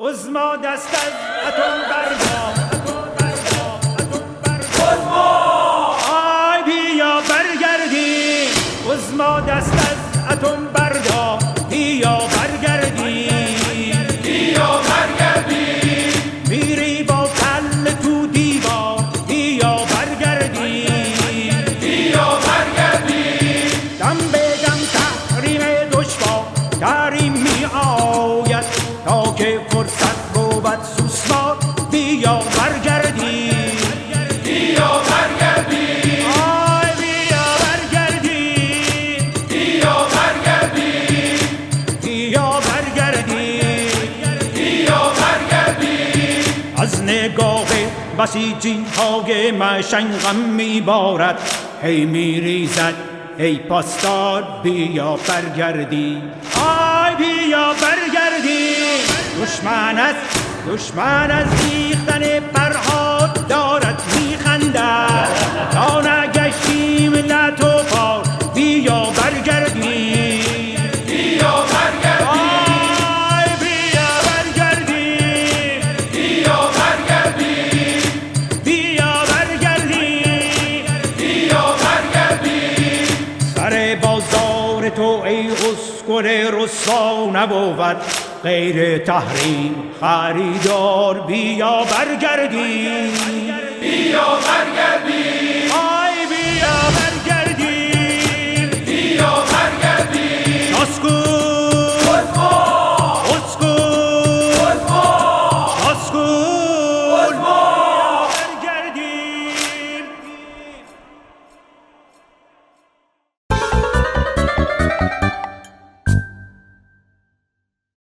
عظما دست از اتم بردار، آی بیا برگردیم. عظما دست از اتم بردار، بیا برگردیم، بیا برگردیم. میری با کل تو دیوار، بیا برگردیم، بیا برگردیم. دم به دم تحریم دشوار تحریم می آید، تا که فرصت بود سوسمار، بیا برگردیم، بیا برگردیم. آی بیا برگردیم، بیا برگردیم. بیا برگردیم. بیا برگردیم. از نگاه بسیجی های مشنقم میبارد، هی میریزد ای پاسدار بیا برگردی، آی بیا برگردی. دشمن از ریختن پرهاد دارد میخندد، تا نگشتیم لط و پار، بیا برگردی، بیا برگردیم. آی بیا برگردی، بیا برگردیم. بیا برگردی. بیا برگردیم. سر بازار تو ای اسکل رسوا نبود، غیر تحریم خریدار، بیا برگردی، بیا برگردیم.